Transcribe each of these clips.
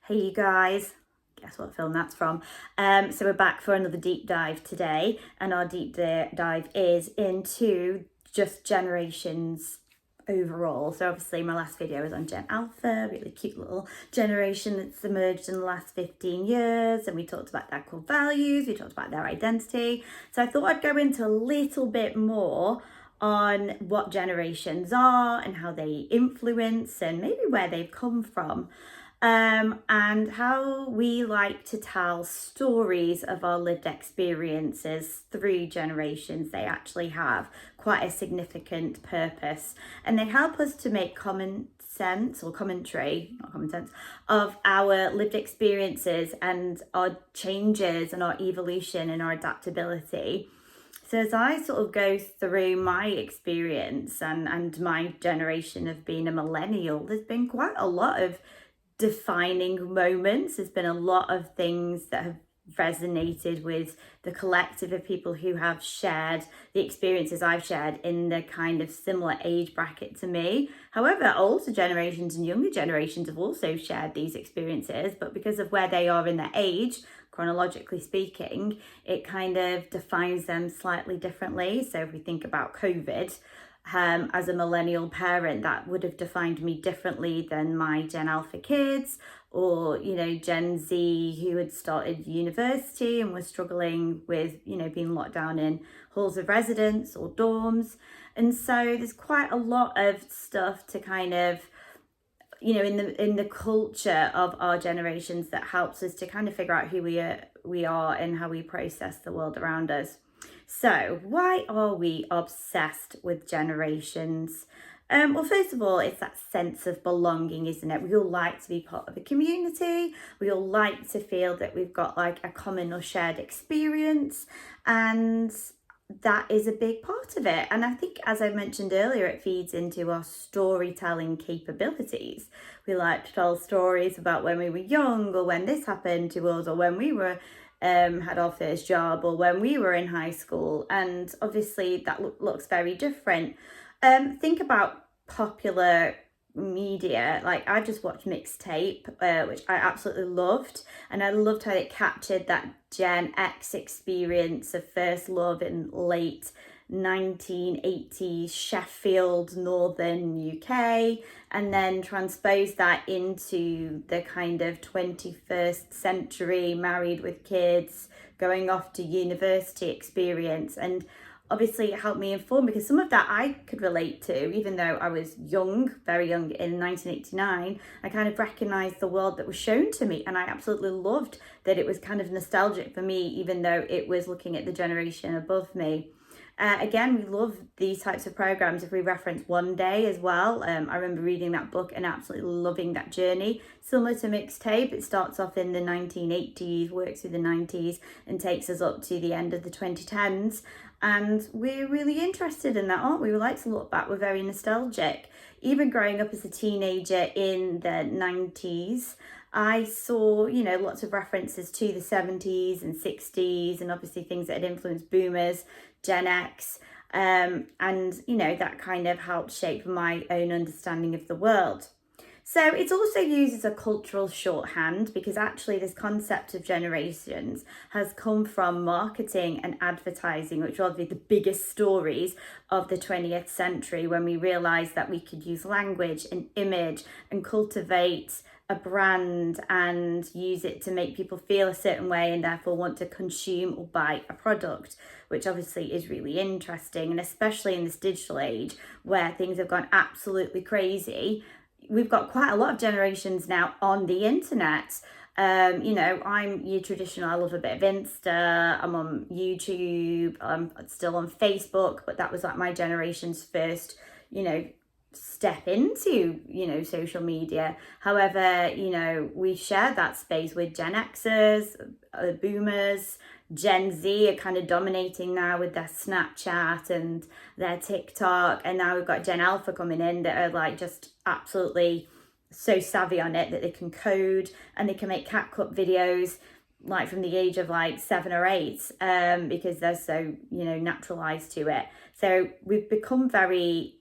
Hey you guys, guess what film that's from? So we're back for another deep dive today, and our deep dive is into just generations overall. So obviously my last video was on Gen Alpha, really cute little generation that's emerged in the last 15 years, and we talked about their core values, we talked about their identity. So I thought I'd go into a little bit more on what generations are and how they influence and maybe where they've come from. And how we like to tell stories of our lived experiences through generations. They actually have quite a significant purpose, and they help us to make common sense or commentary, not common sense, of our lived experiences and our changes and our evolution and our adaptability. So as I sort of go through my experience and my generation of being a millennial, there's been quite a lot of defining moments. There's been a lot of things that have resonated with the collective of people who have shared the experiences I've shared in the kind of similar age bracket to me. However, older generations and younger generations have also shared these experiences, but because of where they are in their age, chronologically speaking, it kind of defines them slightly differently. So if we think about COVID, as a millennial parent, that would have defined me differently than my Gen Alpha kids, or Gen Z who had started university and was struggling with being locked down in halls of residence or dorms. And so there's quite a lot of stuff to kind of in the culture of our generations that helps us to kind of figure out who we are and how we process the world around us. So why are we obsessed with generations? Well, first of all, it's that sense of belonging, isn't it? We all like to be part of a community. We all like to feel that we've got like a common or shared experience, and that is a big part of it. And I think, as I mentioned earlier, it feeds into our storytelling capabilities. We like to tell stories about when we were young, or when this happened to us, or when we were had our first job, or when we were in high school. And obviously that looks very different. Think about popular media. Like, I just watched Mixtape, which I absolutely loved, and I loved how it captured that Gen X experience of first love in late 1980s Sheffield, northern UK, and then transpose that into the kind of 21st century married with kids, going off to university experience. And obviously it helped me inform, because some of that I could relate to, even though I was young, very young in 1989. I kind of recognised the world that was shown to me, and I absolutely loved that it was kind of nostalgic for me, even though it was looking at the generation above me. Again, we love these types of programs. If we reference One Day as well, I remember reading that book and absolutely loving that journey. Similar to Mixtape, it starts off in the 1980s, works through the 90s, and takes us up to the end of the 2010s. And we're really interested in that, aren't we? We like to look back. We're very nostalgic. Even growing up as a teenager in the 90s, I saw, lots of references to the 70s and 60s, and obviously things that had influenced boomers, Gen X, and that kind of helped shape my own understanding of the world. So it's also used as a cultural shorthand, because actually this concept of generations has come from marketing and advertising, which are obviously the biggest stories of the 20th century, when we realised that we could use language and image and cultivate a brand and use it to make people feel a certain way, and therefore want to consume or buy a product, which obviously is really interesting. And especially in this digital age where things have gone absolutely crazy, we've got quite a lot of generations now on the internet. I'm your traditional, I love a bit of Insta, I'm on YouTube, I'm still on Facebook, but that was like my generation's first, step into social media. However, we share that space with Gen Xers, boomers. Gen Z are kind of dominating now with their Snapchat and their TikTok, and now we've got Gen Alpha coming in that are like just absolutely so savvy on it that they can code and they can make CapCut videos like from the age of like 7 or 8, because they're so naturalized to it. So we've become very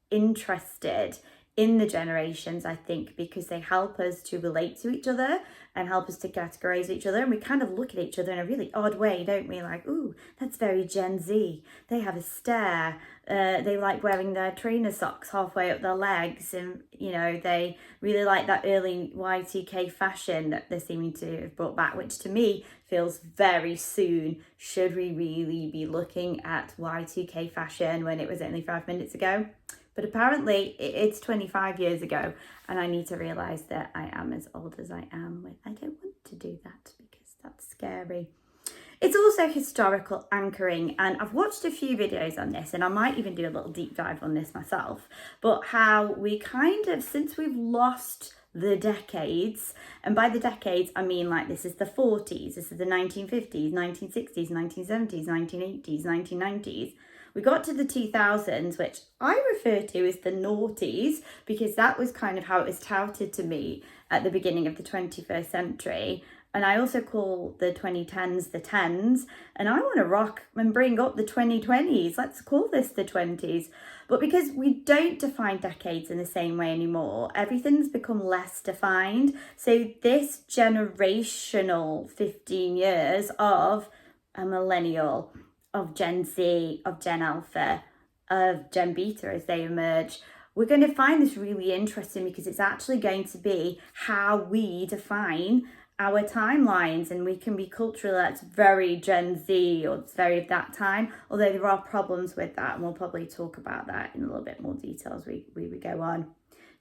interested in the generations, I think, because they help us to relate to each other and help us to categorize each other. And we kind of look at each other in a really odd way, don't we? Like, ooh, that's very Gen Z. They have a stare. They like wearing their trainer socks halfway up their legs. And, you know, they really like that early Y2K fashion that they're seeming to have brought back, which to me feels very soon. Should we really be looking at Y2K fashion when it was only 5 minutes ago? But apparently it's 25 years ago, and I need to realise that I am as old as I am. I don't want to do that because that's scary. It's also historical anchoring, and I've watched a few videos on this, and I might even do a little deep dive on this myself, but how we kind of, since we've lost the decades, and by the decades I mean like this is the 40s, this is the 1950s, 1960s, 1970s, 1980s, 1990s. We got to the 2000s, which I refer to as the noughties, because that was kind of how it was touted to me at the beginning of the 21st century. And I also call the 2010s the tens, and I want to rock and bring up the 2020s. Let's call this the 20s. But because we don't define decades in the same way anymore, everything's become less defined. So this generational 15 years of a millennial, of Gen Z, of Gen Alpha, of Gen Beta as they emerge, we're going to find this really interesting because it's actually going to be how we define our timelines, and we can be cultural, that's very Gen Z or it's very of that time, although there are problems with that, and we'll probably talk about that in a little bit more detail as we go on.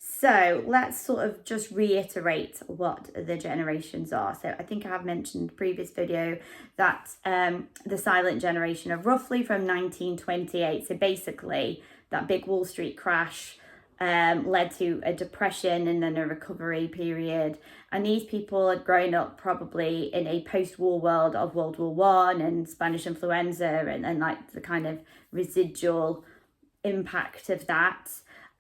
So let's sort of just reiterate what the generations are. So I think I have mentioned in the previous video that the silent generation of roughly from 1928. So basically that big Wall Street crash led to a depression and then a recovery period. And these people had grown up probably in a post-war world of World War One and Spanish influenza and like the kind of residual impact of that.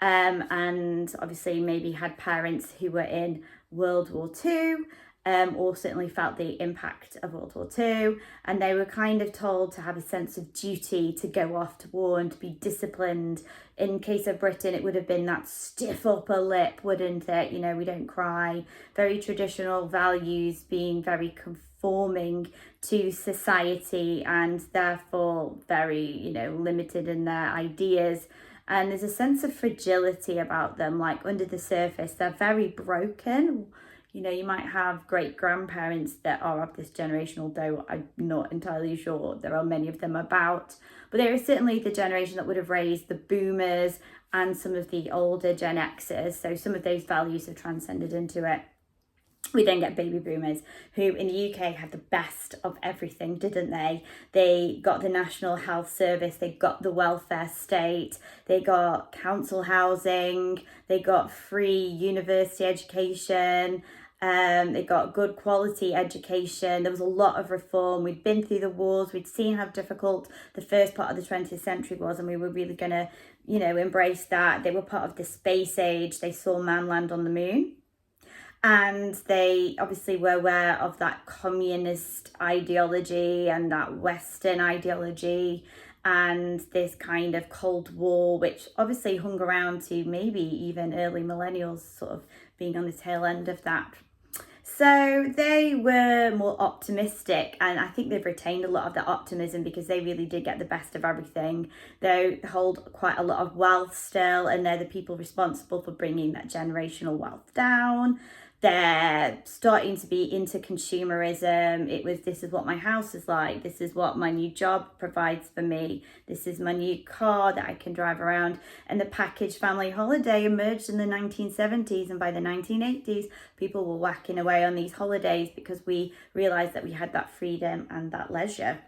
And obviously maybe had parents who were in World War Two, or certainly felt the impact of World War Two, and they were kind of told to have a sense of duty to go off to war and to be disciplined. In case of Britain, it would have been that stiff upper lip, wouldn't it? You know, we don't cry. Very traditional values, being very conforming to society and therefore very, you know, limited in their ideas. And there's a sense of fragility about them, like under the surface, they're very broken. You know, you might have great grandparents that are of this generation, although I'm not entirely sure there are many of them about. But there is certainly the generation that would have raised the boomers and some of the older Gen Xers. So some of those values have transcended into it. We then get baby boomers who in the UK had the best of everything, didn't they? They got the National Health Service, they got the welfare state, they got council housing, they got free university education, they got good quality education. There was a lot of reform. We'd been through the wars, we'd seen how difficult the first part of the 20th century was, and we were really going to, you know, embrace that. They were part of the space age. They saw man land on the moon. And they obviously were aware of that communist ideology and that Western ideology and this kind of Cold War, which obviously hung around to maybe even early millennials sort of being on the tail end of that. So they were more optimistic, and I think they've retained a lot of that optimism because they really did get the best of everything. They hold quite a lot of wealth still, and they're the people responsible for bringing that generational wealth down. They're starting to be into consumerism. It was, this is what my house is like. This is what my new job provides for me. This is my new car that I can drive around. And the package family holiday emerged in the 1970s. And by the 1980s, people were whacking away on these holidays because we realized that we had that freedom and that leisure.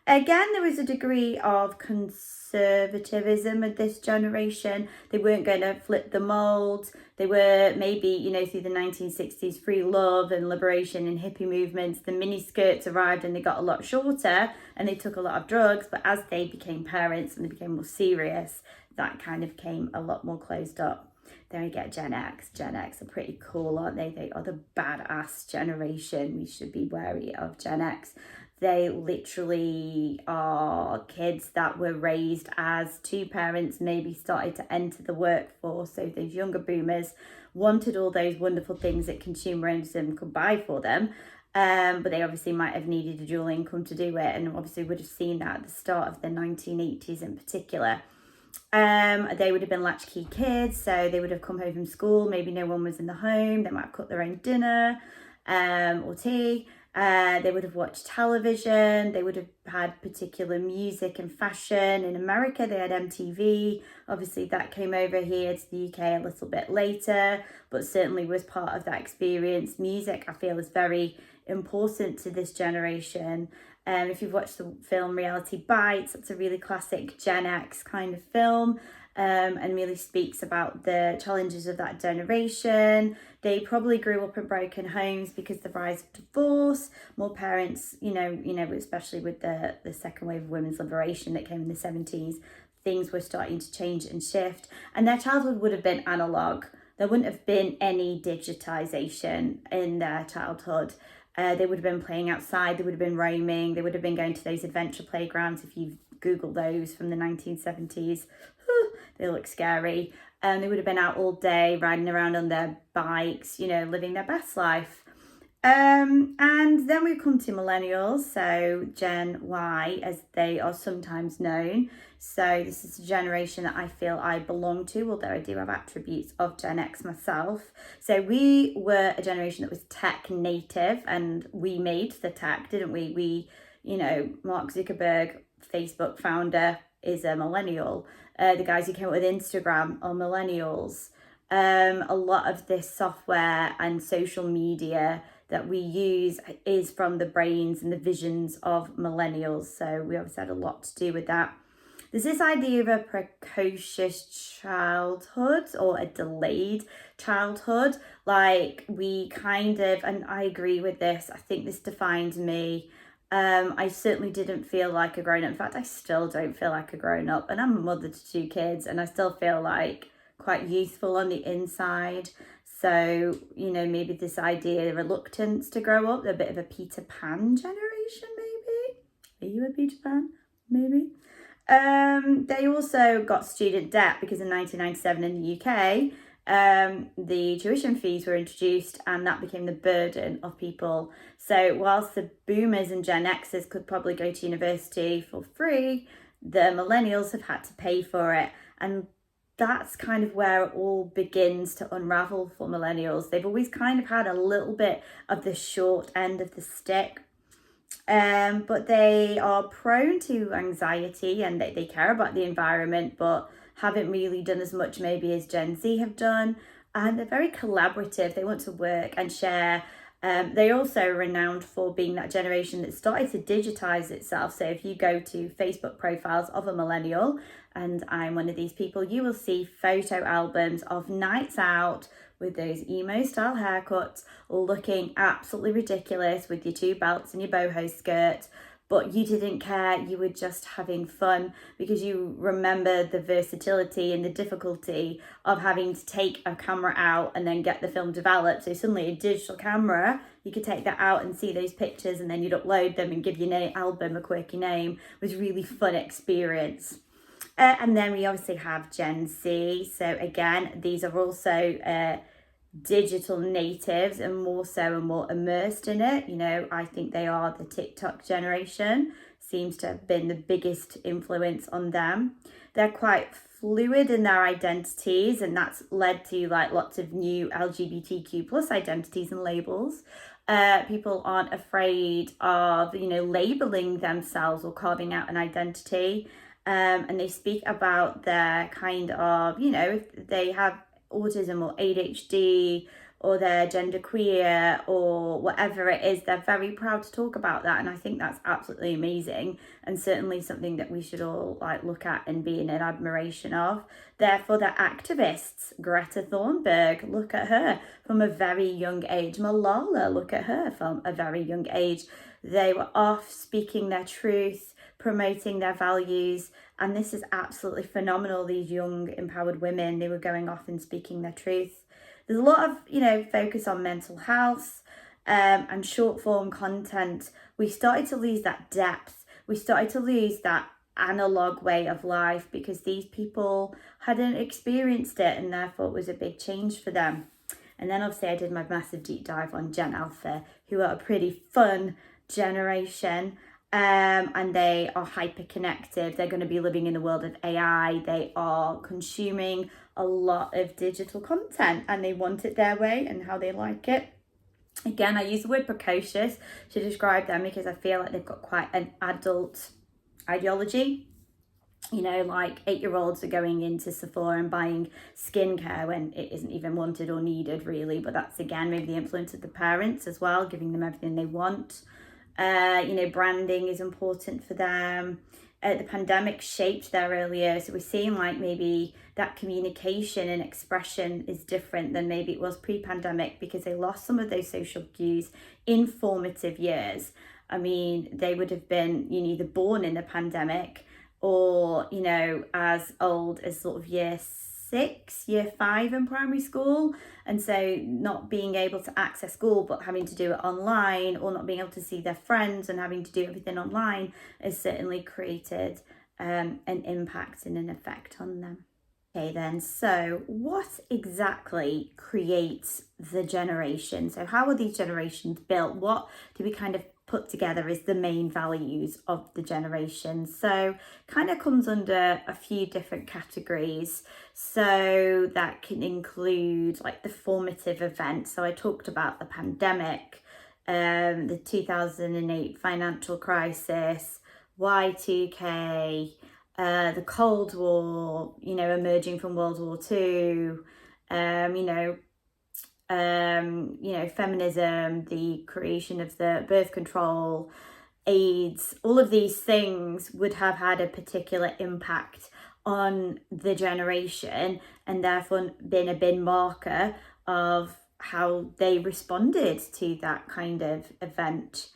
Again, there was a degree of conservatism with this generation. They weren't going to flip the mold. They were maybe, you know, through the 1960s, free love and liberation and hippie movements, the mini skirts arrived and they got a lot shorter and they took a lot of drugs. But as they became parents and they became more serious, that kind of came a lot more closed up. Then we get Gen X. Gen X are pretty cool, aren't they? They are the badass generation. We should be wary of Gen X. They literally are kids that were raised as two parents maybe started to enter the workforce. So those younger boomers wanted all those wonderful things that consumerism could buy for them. But they obviously might have needed a dual income to do it, and obviously would have seen that at the start of the 1980s in particular. They would have been latchkey kids, so they would have come home from school, maybe no one was in the home, they might have cooked their own dinner or tea. They would have watched television, they would have had particular music and fashion. In America, they had MTV. Obviously, that came over here to the UK a little bit later, but certainly was part of that experience. Music, I feel, is very important to this generation. If you've watched the film Reality Bites, it's a really classic Gen X kind of film, and really speaks about the challenges of that generation. They probably grew up in broken homes because the rise of divorce, more parents, especially with the second wave of women's liberation that came in the 70s, things were starting to change and shift, and their childhood would have been analog. There wouldn't have been any digitization in their childhood. They would have been playing outside, they would have been roaming, they would have been going to those adventure playgrounds. If you Google those from the 1970s, they look scary. They would have been out all day, riding around on their bikes, living their best life. And then we come to millennials, so Gen Y, as they are sometimes known. So this is a generation that I feel I belong to, although I do have attributes of Gen X myself. So we were a generation that was tech native, and we made the tech, didn't we? Mark Zuckerberg, Facebook founder, is a millennial. The guys who came up with Instagram are millennials. A lot of this software and social media that we use is from the brains and the visions of millennials. So we obviously had a lot to do with that. There's this idea of a precocious childhood or a delayed childhood. Like we kind of, and I agree with this, I think this defined me. I certainly didn't feel like a grown-up. In fact, I still don't feel like a grown-up. And I'm a mother to two kids, and I still feel like quite youthful on the inside. So, maybe this idea, the reluctance to grow up, a bit of a Peter Pan generation, maybe. Are you a Peter Pan? Maybe. They also got student debt because in 1997 in the UK, the tuition fees were introduced, and that became the burden of people. So whilst the boomers and Gen Xers could probably go to university for free, the millennials have had to pay for it. And that's kind of where it all begins to unravel for millennials. They've always kind of had a little bit of the short end of the stick. But they are prone to anxiety, and they care about the environment, but haven't really done as much maybe as Gen Z have done. And they're very collaborative. They want to work and share. They also are renowned for being that generation that started to digitize itself. So if you go to Facebook profiles of a millennial, and I'm one of these people, you will see photo albums of nights out with those emo style haircuts, looking absolutely ridiculous with your two belts and your boho skirt. But you didn't care, you were just having fun because you remember the versatility and the difficulty of having to take a camera out and then get the film developed. So suddenly a digital camera, you could take that out and see those pictures, and then you'd upload them and give your album a quirky name. It was a really fun experience. And then we obviously have Gen Z. So again, these are also digital natives, and more so and more immersed in it. I think they are the TikTok generation. Seems to have been the biggest influence on them. They're quite fluid in their identities, and that's led to like lots of new LGBTQ plus identities and labels. People aren't afraid of labeling themselves or carving out an identity, and they speak about their kind of if they have autism or ADHD or they're genderqueer or whatever it is, they're very proud to talk about that. And I think that's absolutely amazing, and certainly something that we should all look at and be in admiration of. Therefore, they're activists. Greta Thunberg, look at her from a very young age. Malala, look at her from a very young age. They were off speaking their truth, promoting their values, and this is absolutely phenomenal. These young empowered women, they were going off and speaking their truth. There's a lot of focus on mental health. and short form content, we started to lose that depth. We started to lose that analog way of life because these people hadn't experienced it, and therefore it was a big change for them. And then obviously I did my massive deep dive on Gen Alpha, who are a pretty fun generation. And they are hyper connected. They're going to be living in the world of AI. They are consuming a lot of digital content and they want it their way and how they like it. Again, I use the word precocious to describe them because I feel like they've got quite an adult ideology. You know, like 8-year-olds are going into Sephora and buying skincare when it isn't even wanted or needed really, but that's again maybe the influence of the parents as well, giving them everything they want. You know, branding is important for them. The pandemic shaped their earlier, so we're seeing like maybe that communication and expression is different than maybe it was pre-pandemic because they lost some of those social cues in formative years. I mean, they would have been, you know, either born in the pandemic or, you know, as old as sort of year 6, year 5 in primary school. And so not being able to access school but having to do it online, or not being able to see their friends and having to do everything online, has certainly created an impact and an effect on them. Okay then, so what exactly creates the generation? So how are these generations built? What do we kind of put together as the main values of the generation? So kind of comes under a few different categories. So that can include like the formative events. So I talked about the pandemic, the 2008 financial crisis, Y2K, the Cold War, you know, emerging from World War II, feminism, the creation of the birth control, AIDS, all of these things would have had a particular impact on the generation and therefore been a big marker of how they responded to that kind of event.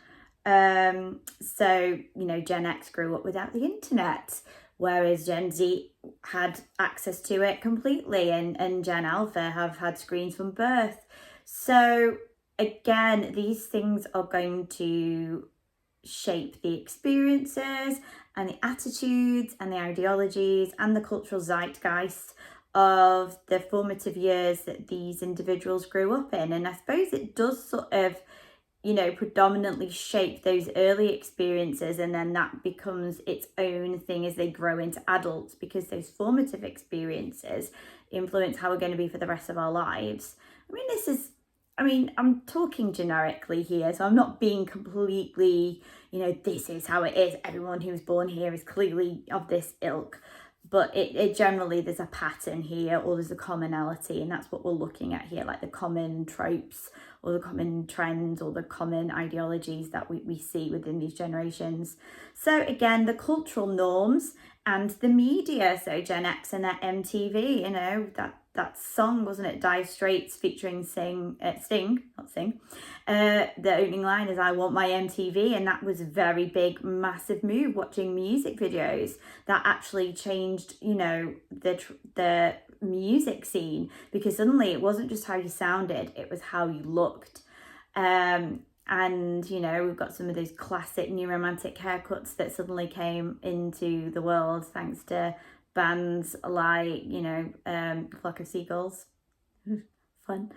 So, you know, Gen X grew up without the internet, whereas Gen Z had access to it completely, and Gen Alpha have had screens from birth. So again, these things are going to shape the experiences and the attitudes and the ideologies and the cultural zeitgeist of the formative years that these individuals grew up in. And I suppose it does sort of, you know, predominantly shape those early experiences, and then that becomes its own thing as they grow into adults, because those formative experiences influence how we're going to be for the rest of our lives. I'm talking generically here, so I'm not being completely, you know, this is how it is. Everyone who's born here is clearly of this ilk. But it generally, there's a pattern here, or there's a commonality, and that's what we're looking at here, like the common tropes or the common trends or the common ideologies that we see within these generations. So again, the cultural norms and the media. So Gen X and their MTV, you know, that song, wasn't it, Dire Straits featuring Sting, the opening line is "I want my MTV," and that was a very big, massive move, watching music videos that actually changed, you know, the music scene, because suddenly it wasn't just how you sounded, it was how you looked. And, you know, we've got some of those classic new romantic haircuts that suddenly came into the world thanks to bands like, you know, Flock of Seagulls. Fun.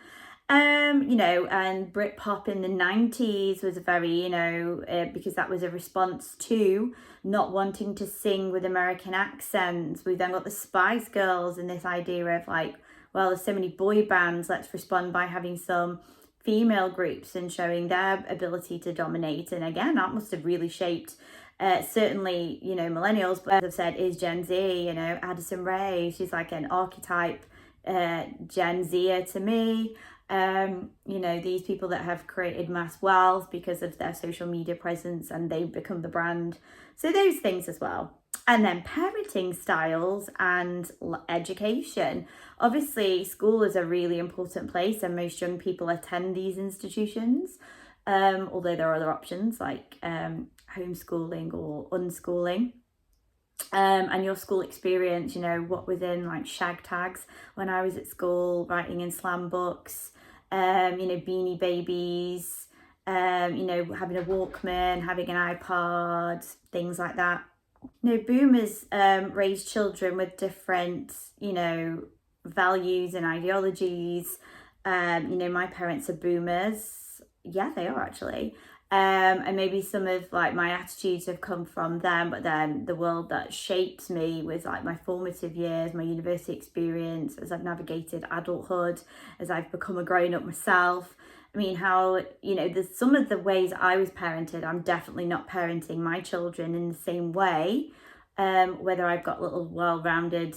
You know, and Britpop in the 90s was a very, you know, because that was a response to not wanting to sing with American accents. We've then got the Spice Girls and this idea of like, well, there's so many boy bands, let's respond by having some female groups and showing their ability to dominate. And again, that must have really shaped certainly, you know, millennials, but as I've said, is Gen Z, you know, Addison Rae, she's like an archetype Gen Zer to me. You know, these people that have created mass wealth because of their social media presence and they've become the brand. So those things as well. And then parenting styles and education. Obviously, school is a really important place and most young people attend these institutions. Although there are other options like homeschooling or unschooling. And your school experience, you know, what was in like shag tags when I was at school, writing in slam books, you know, Beanie Babies, you know, having a Walkman, having an iPod, things like that. You know, boomers raised children with different, you know, values and ideologies. You know, my parents are boomers. Yeah, they are actually. And maybe some of like my attitudes have come from them, but then the world that shapes me was like my formative years, my university experience, as I've navigated adulthood, as I've become a grown up myself. I mean, how, you know, there's some of the ways I was parented, I'm definitely not parenting my children in the same way. Whether I've got little well-rounded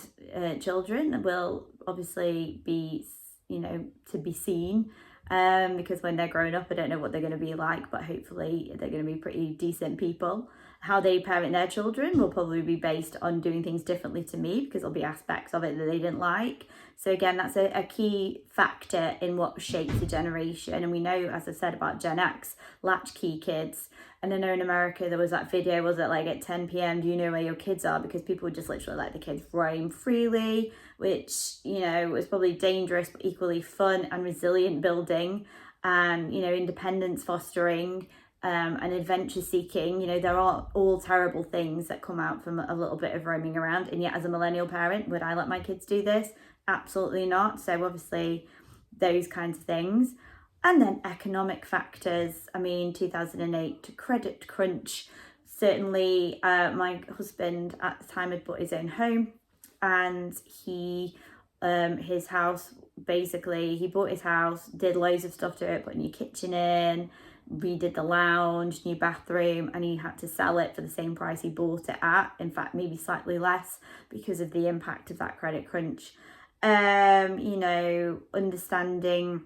children will obviously be, you know, to be seen. Because when they're grown up, I don't know what they're going to be like, but hopefully they're going to be pretty decent people. How they parent their children will probably be based on doing things differently to me, because there'll be aspects of it that they didn't like. So again, that's a key factor in what shapes a generation. And we know, as I said, about Gen X, latchkey kids. And I know in America there was that video, was it like at 10 p.m, do you know where your kids are? Because people would just literally let the kids roam freely, which, you know, was probably dangerous, but equally fun and resilient building, and, you know, independence fostering, and adventure seeking. You know, there are all terrible things that come out from a little bit of roaming around. And yet, as a millennial parent, would I let my kids do this? Absolutely not. So obviously those kinds of things. And then economic factors. I mean, 2008 credit crunch. Certainly, my husband at the time had bought his own home, and his house, basically, he bought his house, did loads of stuff to it, put a new kitchen in, redid the lounge, new bathroom, and he had to sell it for the same price he bought it at. In fact, maybe slightly less, because of the impact of that credit crunch. You know, understanding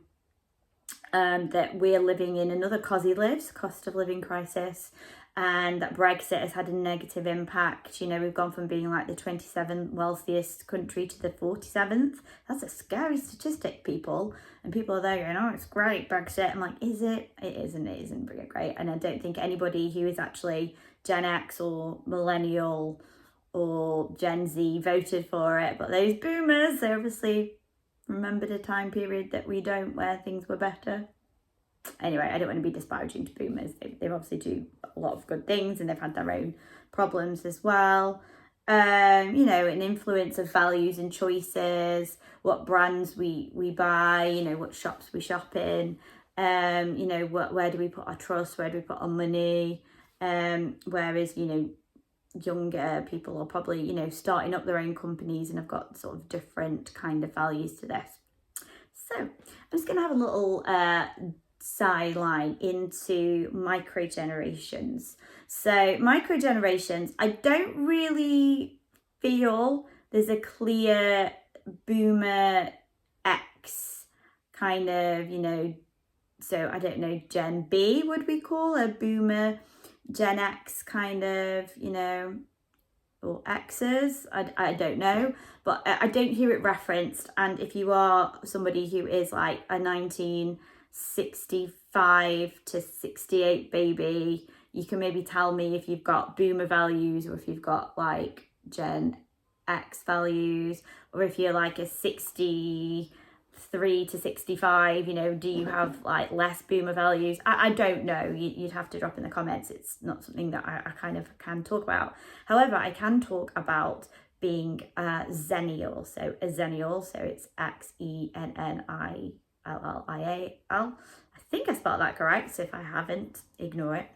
that we're living in another cost of living crisis, and that Brexit has had a negative impact. You know, we've gone from being like the 27th wealthiest country to the 47th. That's a scary statistic, people. And people are there going, oh, it's great, Brexit. I'm like, is it? It isn't very great. And I don't think anybody who is actually Gen X or Millennial or Gen Z voted for it. But those boomers, they obviously remembered a time period that we don't, where things were better. Anyway, I don't want to be disparaging to boomers. They obviously do a lot of good things, and they've had their own problems as well. You know, an influence of values and choices, what brands we buy, you know, what shops we shop in, you know, where do we put our trust, where do we put our money, whereas, you know, younger people are probably, you know, starting up their own companies and have got sort of different kind of values to this. So I'm just going to have a little sideline into microgenerations. So microgenerations, I don't really feel there's a clear boomer X kind of, you know, so I don't know, Gen B would we call a boomer, Gen X kind of, you know, or X's, I don't know, but I don't hear it referenced. And if you are somebody who is like a 1965 to 68 baby, you can maybe tell me if you've got boomer values, or if you've got like Gen X values, or if you're like a 63 to 65, you know, do you have like less boomer values? I don't know. You'd have to drop in the comments. It's not something that I kind of can talk about. However, I can talk about being a Xennial. So a Xennial, so it's Xennial. I think I spelled that correct. So if I haven't, ignore it.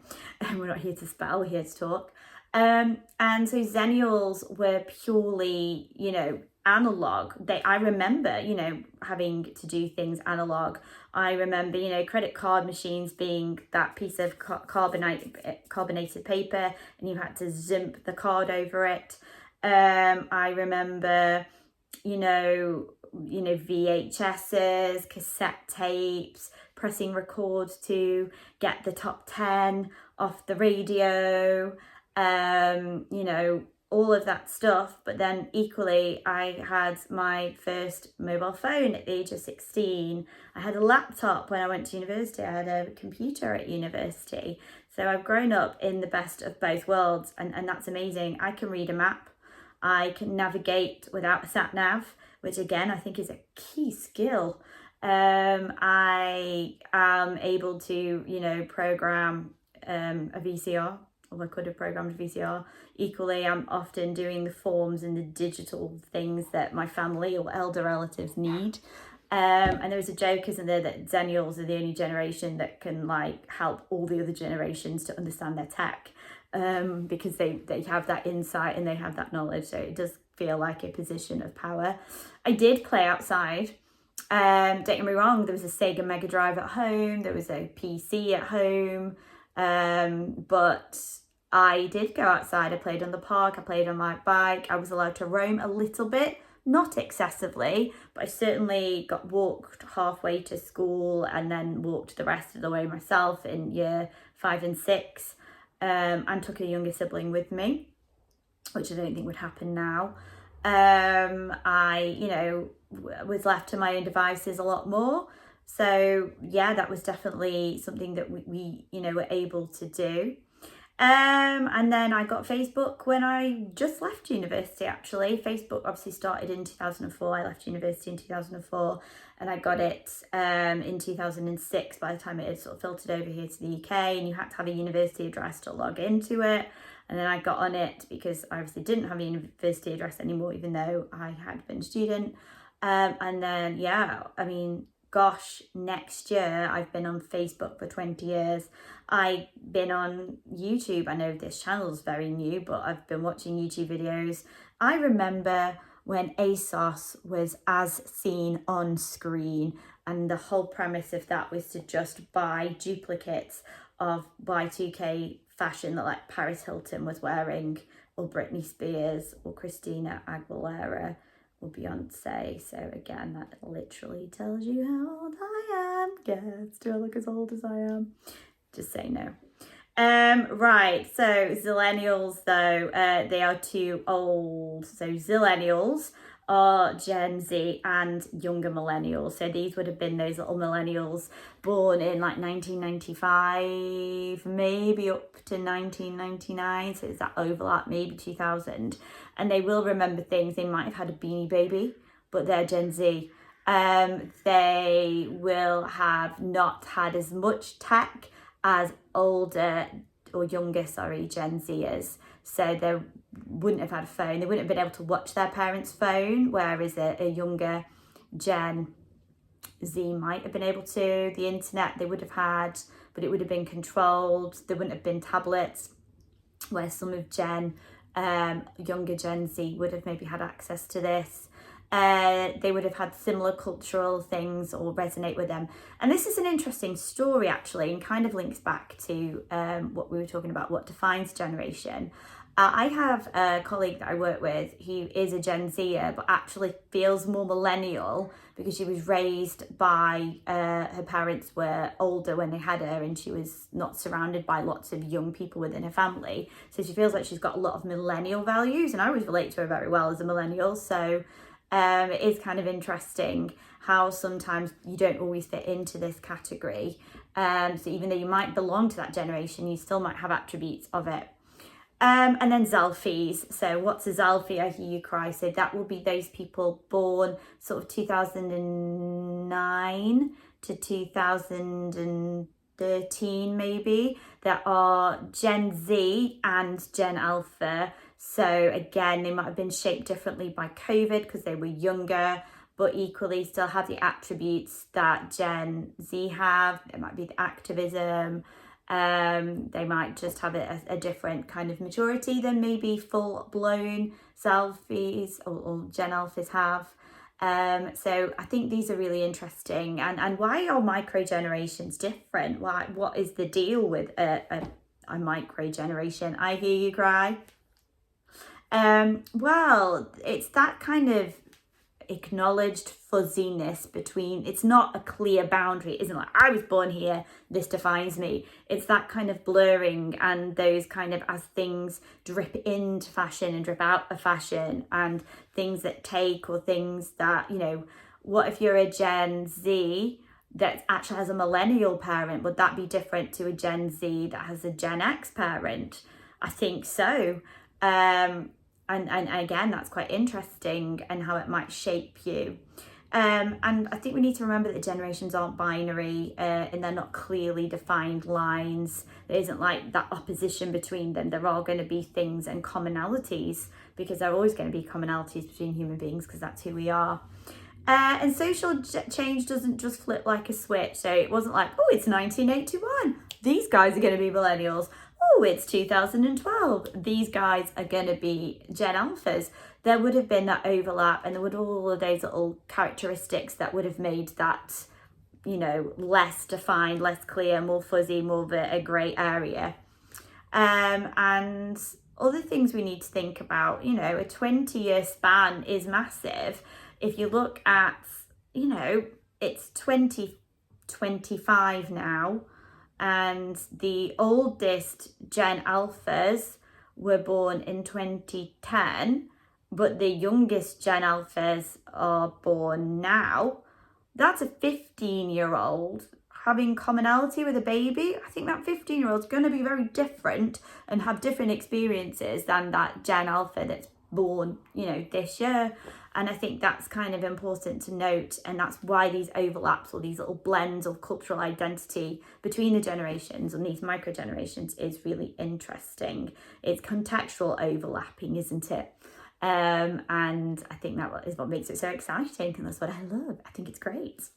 We're not here to spell, we're here to talk. And so Xennials were purely, you know, analog. I remember, you know, having to do things analog. I remember, you know, credit card machines being that piece of carbonated paper, and you had to zimp the card over it. I remember, you know, VHSs, cassette tapes, pressing record to get the top 10 off the radio, you know, all of that stuff. But then equally, I had my first mobile phone at the age of 16. I had a laptop when I went to university. I had a computer at university. So I've grown up in the best of both worlds, and that's amazing. I can read a map. I can navigate without a sat nav, which again, I think is a key skill. I am able to, you know, program a VCR, or I could have programmed a VCR. Equally, I'm often doing the forms and the digital things that my family or elder relatives need. And there was a joke, isn't there, that Xennials are the only generation that can like help all the other generations to understand their tech, because they have that insight and they have that knowledge. So it does feel like a position of power. I did play outside. Don't get me wrong, there was a Sega Mega Drive at home, there was a PC at home, but I did go outside. I played on the park, I played on my bike, I was allowed to roam a little bit, not excessively, but I certainly got walked halfway to school and then walked the rest of the way myself in year 5 and 6, and took a younger sibling with me, which I don't think would happen now. I, you know, was left to my own devices a lot more. So yeah, that was definitely something that we you know, were able to do. And then I got Facebook when I just left university, actually. Facebook obviously started in 2004. I left university in 2004 and I got it in 2006 by the time it had sort of filtered over here to the UK, and you had to have a university address to log into it. And then I got on it because I obviously didn't have a university address anymore, even though I had been a student. And then, yeah, I mean, gosh, next year I've been on Facebook for 20 years. I've been on YouTube. I know this channel is very new, but I've been watching YouTube videos. I remember when ASOS was as seen on screen, and the whole premise of that was to just buy duplicates of Y2K fashion that like Paris Hilton was wearing, or Britney Spears, or Christina Aguilera, or Beyonce. So again, that literally tells you how old I am. Yes, do I look as old as I am? Just say no. Right, so Millennials though, they are too old. So Millennials are Gen Z and younger millennials. So these would have been those little millennials born in like 1995, maybe up to 1999. So it's that overlap, maybe 2000. And they will remember things. They might have had a Beanie Baby, but they're Gen Z. They will have not had as much tech as older or younger, Gen Zers. So they wouldn't have had a phone. They wouldn't have been able to watch their parents' phone, whereas a younger Gen Z might have been able to. The internet they would have had, but it would have been controlled. There wouldn't have been tablets, where some of younger Gen Z would have maybe had access to this. They would have had similar cultural things or resonate with them. And this is an interesting story actually, and kind of links back to what we were talking about, what defines generation. I have a colleague that I work with who is a Gen Zer, but actually feels more millennial because she was raised by, her parents were older when they had her, and she was not surrounded by lots of young people within her family. So she feels like she's got a lot of millennial values, and I always relate to her very well as a millennial. So it is kind of interesting how sometimes you don't always fit into this category. So even though you might belong to that generation, you still might have attributes of it. And then Zelfies. So what's a Zelfie? I hear you cry. So that will be those people born sort of 2009 to 2013 maybe, that are Gen Z and Gen Alpha. So again, they might have been shaped differently by COVID because they were younger, but equally still have the attributes that Gen Z have. It might be the activism. They might just have a different kind of maturity than maybe full-blown Selfies or Gen Alphas have. So I think these are really interesting. And why are microgenerations different? What is the deal with a microgeneration? I hear you cry. Well, it's that kind of acknowledged fuzziness between, it's not a clear boundary. It isn't like, I was born here, this defines me. It's that kind of blurring, and those kind of, as things drip into fashion and drip out of fashion, and things that take, or things that, you know, what if you're a Gen Z that actually has a millennial parent? Would that be different to a Gen Z that has a Gen X parent? I think so. And again, that's quite interesting, and how it might shape you. And I think we need to remember that generations aren't binary, and they're not clearly defined lines. There isn't like that opposition between them. There are going to be things and commonalities, because there are always going to be commonalities between human beings, because that's who we are. And social change doesn't just flip like a switch. So it wasn't like, oh, it's 1981. These guys are going to be millennials. Oh, it's 2012. These guys are going to be Gen Alphas. There would have been that overlap, and there would all of those little characteristics that would have made that, you know, less defined, less clear, more fuzzy, more of a grey area. And other things we need to think about, you know, a 20-year span is massive. If you look at, you know, it's 2025 now, and the oldest Gen Alphas were born in 2010, but the youngest Gen Alphas are born now. That's a 15-year-old having commonality with a baby. I think that 15-year-old's going to be very different and have different experiences than that Gen Alpha that's born, you know, this year. And I think that's kind of important to note, and that's why these overlaps or these little blends of cultural identity between the generations and these microgenerations is really interesting. It's contextual overlapping, isn't it? And I think that is what makes it so exciting, and that's what I love. I think it's great.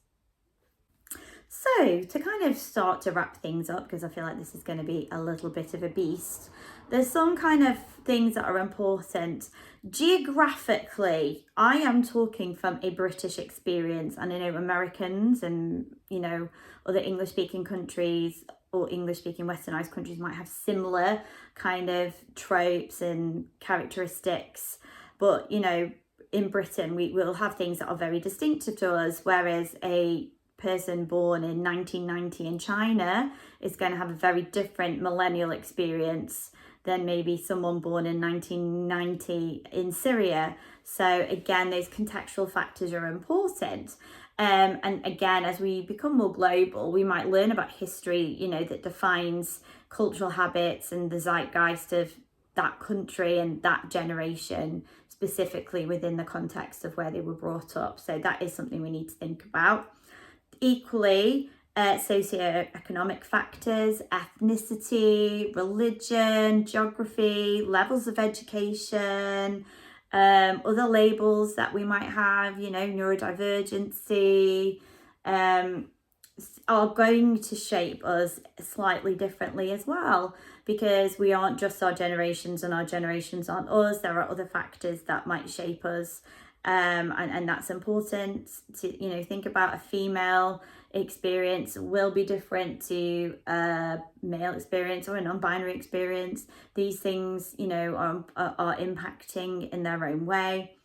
So to kind of start to wrap things up, because I feel like this is going to be a little bit of a beast, there's some kind of things that are important. Geographically, I am talking from a British experience, and I know Americans and, you know, other English speaking countries or English speaking westernized countries might have similar kind of tropes and characteristics, but, you know, in Britain we will have things that are very distinctive to us, whereas a person born in 1990 in China is going to have a very different millennial experience than maybe someone born in 1990 in Syria. So again, those contextual factors are important. And again, as we become more global, we might learn about history, you know, that defines cultural habits and the zeitgeist of that country and that generation, specifically within the context of where they were brought up. So that is something we need to think about. Equally, socioeconomic factors, ethnicity, religion, geography, levels of education, other labels that we might have, you know, neurodivergency, are going to shape us slightly differently as well, because we aren't just our generations and our generations aren't us. There are other factors that might shape us. And that's important to, you know, think about. A female experience will be different to a male experience or a non-binary experience. These things, you know, are impacting in their own way.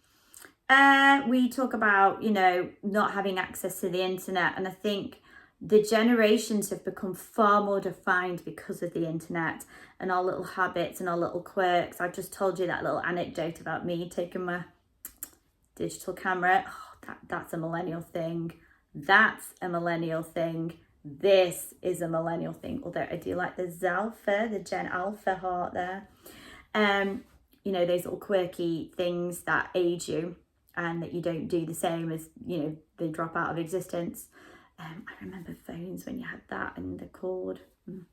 We talk about, you know, not having access to the internet, and I think the generations have become far more defined because of the internet and our little habits and our little quirks. I just told you that little anecdote about me taking my digital camera. Oh, that's a millennial thing. That's a millennial thing. This is a millennial thing. Although I do like the Zalpha, the Gen Alpha heart there. You know, those little quirky things that age you and that you don't do the same as, you know, they drop out of existence. I remember phones when you had that and the cord. I'm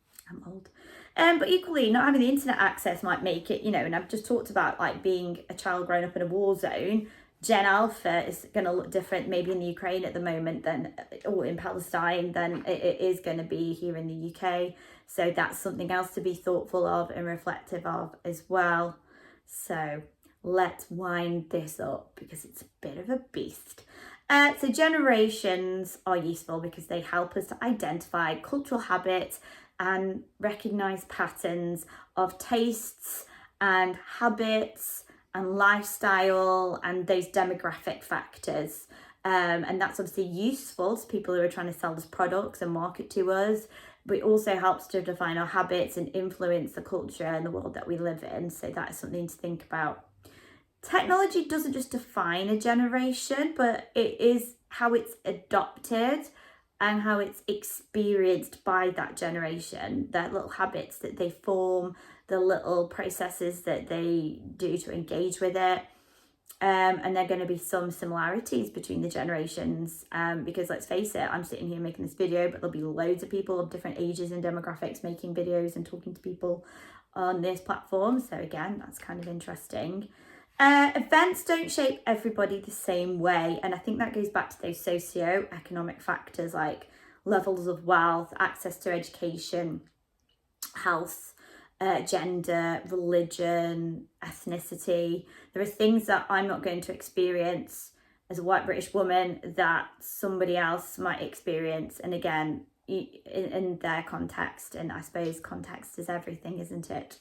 old. But equally, not having the internet access might make it, you know, and I've just talked about like being a child growing up in a war zone. Gen Alpha is going to look different maybe in the Ukraine at the moment than, or in Palestine, than it is going to be here in the UK. So that's something else to be thoughtful of and reflective of as well. So let's wind this up because it's a bit of a beast. So generations are useful because they help us to identify cultural habits and recognise patterns of tastes and habits and lifestyle and those demographic factors. And that's obviously useful to people who are trying to sell us products and market to us, but it also helps to define our habits and influence the culture and the world that we live in. So that is something to think about. Technology doesn't just define a generation, but it is how it's adopted and how it's experienced by that generation, their little habits that they form, the little processes that they do to engage with it. And there are going to be some similarities between the generations, because let's face it, I'm sitting here making this video, but there'll be loads of people of different ages and demographics making videos and talking to people on this platform. So again, that's kind of interesting. Events don't shape everybody the same way, and I think that goes back to those socio-economic factors like levels of wealth, access to education, health, gender, religion, ethnicity. There are things that I'm not going to experience as a white British woman that somebody else might experience, and again, in their context, and I suppose context is everything, isn't it?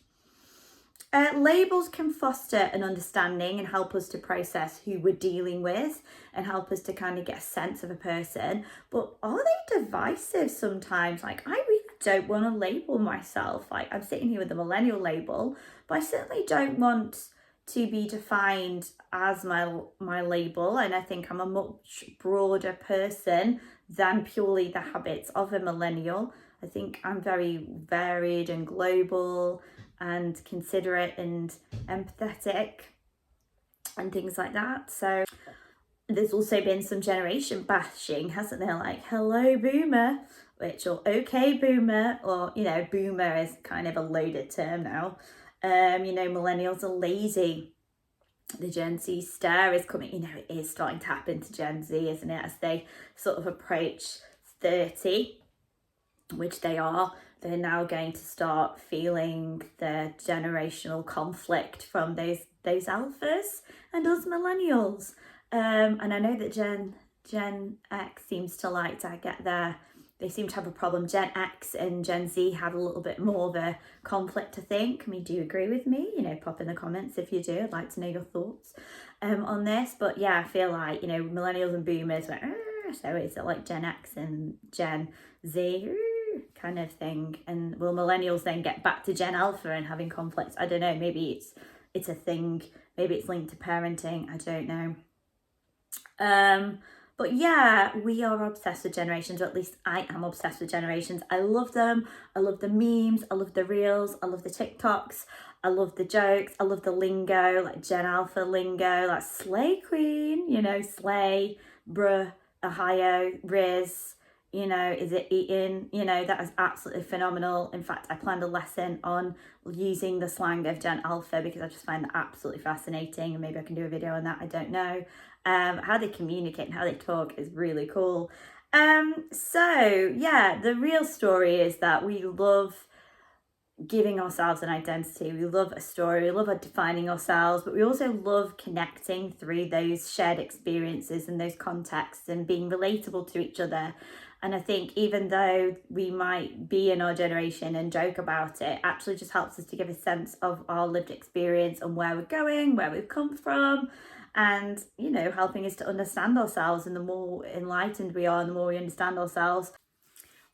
Labels can foster an understanding and help us to process who we're dealing with and help us to kind of get a sense of a person. But are they divisive sometimes? Like, I really don't want to label myself. Like, I'm sitting here with the millennial label, but I certainly don't want to be defined as my label. And I think I'm a much broader person than purely the habits of a millennial. I think I'm very varied and global and considerate and empathetic and things like that. So there's also been some generation bashing, hasn't there? Like, hello boomer, which, or okay boomer, or, you know, boomer is kind of a loaded term now. You know, millennials are lazy. The Gen Z stare is coming, you know, it is starting to happen to Gen Z, isn't it? As they sort of approach 30, which they are, they're now going to start feeling the generational conflict from those alphas and us millennials. And I know that Gen X seems to like to get there. They seem to have a problem. Gen X and Gen Z had a little bit more of a conflict, I think. I mean, do you agree with me? You know, pop in the comments if you do. I'd like to know your thoughts on this. But yeah, I feel like, you know, millennials and boomers went, so is it like Gen X and Gen Z? Kind of thing. And will millennials then get back to Gen Alpha and having conflicts? I don't know, maybe it's a thing, maybe it's linked to parenting, I don't know. But yeah, we are obsessed with generations, or at least I am obsessed with generations. I love them. I love the memes, I love the reels, I love the TikToks, I love the jokes, I love the lingo, like Gen Alpha lingo, like slay queen, you know, slay, bruh, Ohio, Riz, you know, is it eating? You know, that is absolutely phenomenal. In fact, I planned a lesson on using the slang of Gen Alpha because I just find that absolutely fascinating, and maybe I can do a video on that, I don't know. How they communicate and how they talk is really cool. So yeah, the real story is that we love giving ourselves an identity. We love a story, we love defining ourselves, but we also love connecting through those shared experiences and those contexts and being relatable to each other. And I think even though we might be in our generation and joke about it, actually just helps us to give a sense of our lived experience and where we're going, where we've come from, and, you know, helping us to understand ourselves. And the more enlightened we are, and the more we understand ourselves.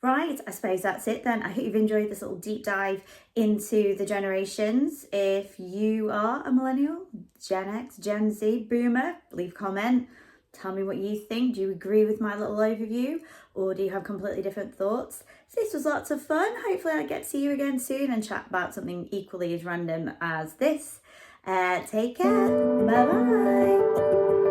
Right, I suppose that's it then. I hope you've enjoyed this little deep dive into the generations. If you are a millennial, Gen X, Gen Z, boomer, leave a comment. Tell me what you think. Do you agree with my little overview, or do you have completely different thoughts? So this was lots of fun. Hopefully I get to see you again soon and chat about something equally as random as this. Take care. Bye bye.